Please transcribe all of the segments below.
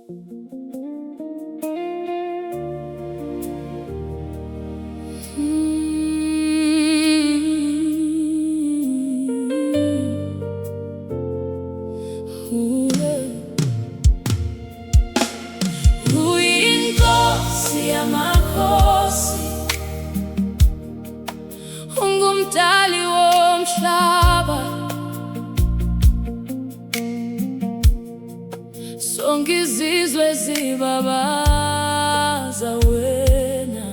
Uyinkosi yamakhosi, ungumdali womhlaba. Sonke izizwe zibabaza wena,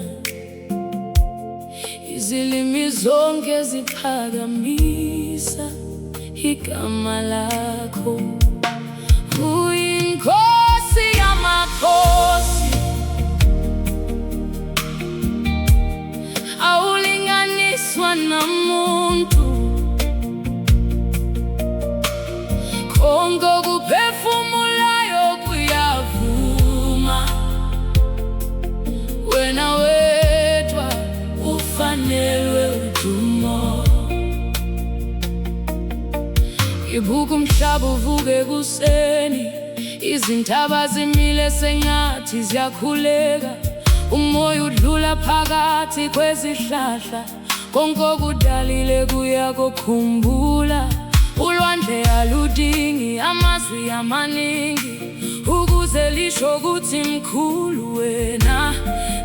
izilimi zonke ziphakamisa igama lakho. Uyinkosi yamakhosi, awulinganiswa namuntu. Konke okuphefumulayo kuyavuma, wena wedwa ufanelwe udumo. Ngibuka umhlaba uvuka ekuseni, izintaba zimile sengathi ziyakhuleka. Umoya udlula phakathi kwezihlahla, konke okudalile kuyakukhumbula. Ulwandle aludingi amazwi amaningi ukuze lisho ukuthi mkhulu wena.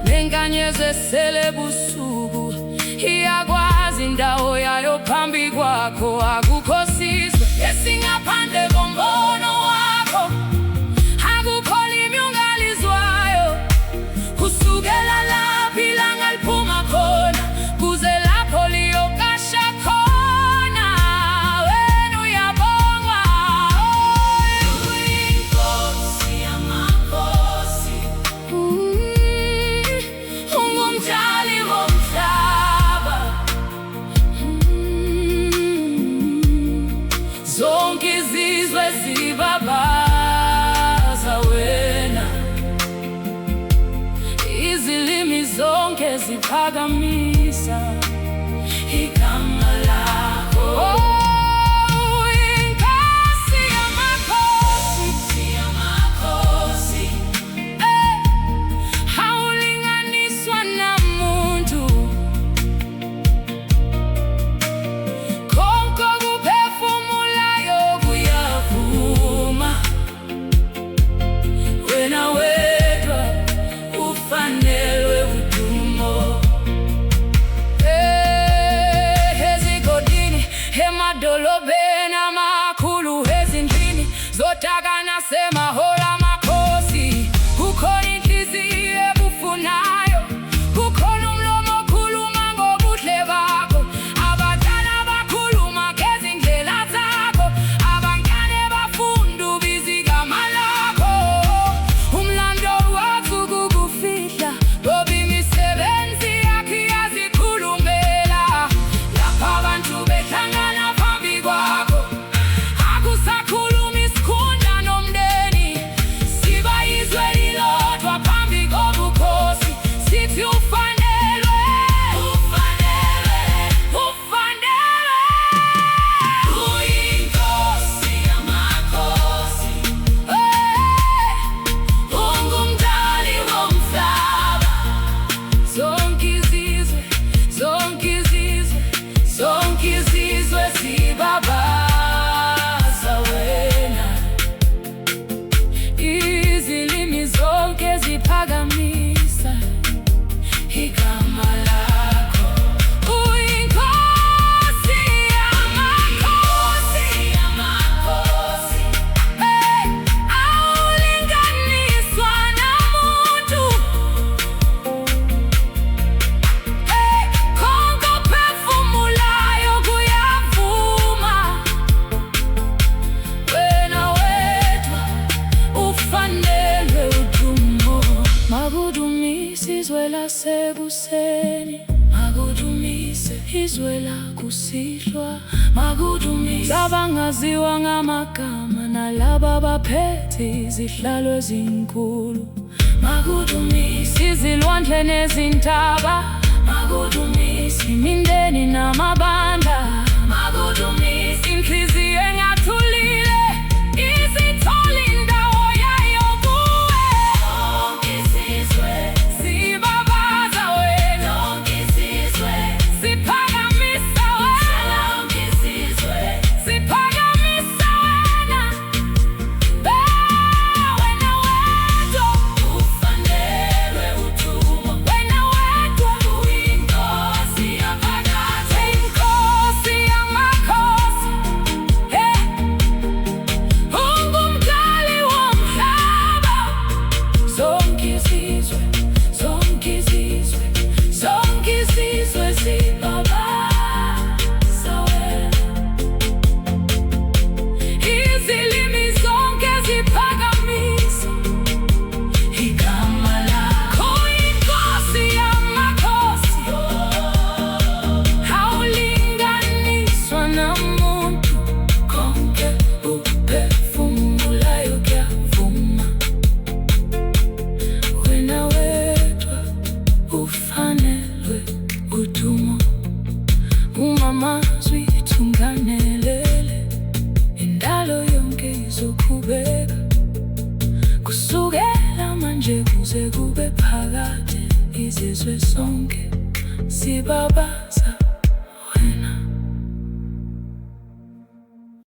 Nenkanyezi esele ebusuku iyakwazi indawo yayo phambi kwakho. Akukho sizwe esingaphandle kombono wakho, akukho limi ungalizwayo. Kusukela lapho ilanga liphuma khona, kuze lapho liyokasha khona, wena uyabongwa. Uyinkosi yamakhosi, ungumdali womhlaba. Zonke izizwe zibabaza wena, izilimi zonke ziphakamisa igama lakho. Uyinkosi yamakhosi, awulinganiswa namuntu. Konke okuphefumulayo kuyavuma, wena wedwa ufanelwe udumo. Ezigodini, emadolobheni amakhulu, ezindlini zodaka nasemahholo amakhosi, kukhona inhliziyo ebufunayo, kukhona umlomo okhuluma ngobuhle bakho. Abadala bakhuluma ngezindlela zakho, abancane bafunda ubiza igama lakho. Umlando wakho kukufihla, ngoba imisebenzi yakho iyazikhulumela. Lapha abantu behlangana phambi kwakho, akusakhulumi isikhundla nomndeni. Siba yizwe lilodwa phambi kobukhosi, sithi ufanelwe, ufanelwe, ufanelwe. Uyinkosi yamakhosi, ungumdali womhlaba. Zonke izizwe, zonke izizwe, zonke izizwe zibabaza wena, izilimi zonke ziphakamisa igama lakho. Uyinkosi yamakhosi, awulinganiswa namuntu. Konke okuphefumulayo kuyavuma, wena wedwa ufanelwe udumo. Makudumise izwe lasekuseni, makudumise izwe lakusihlwa, makudumise abangaziwa ngamagama nalaba abaphethe izihlalo ezinkulu. Makudumise izilwandle nezintaba, makudumise imindeni namabandla. Makudumise inhliziyo engathulile, izithola indawo yayo kuwe. siqhubeka kusukela manje kuze kube phakade, izizwe sonke sibabaza wena.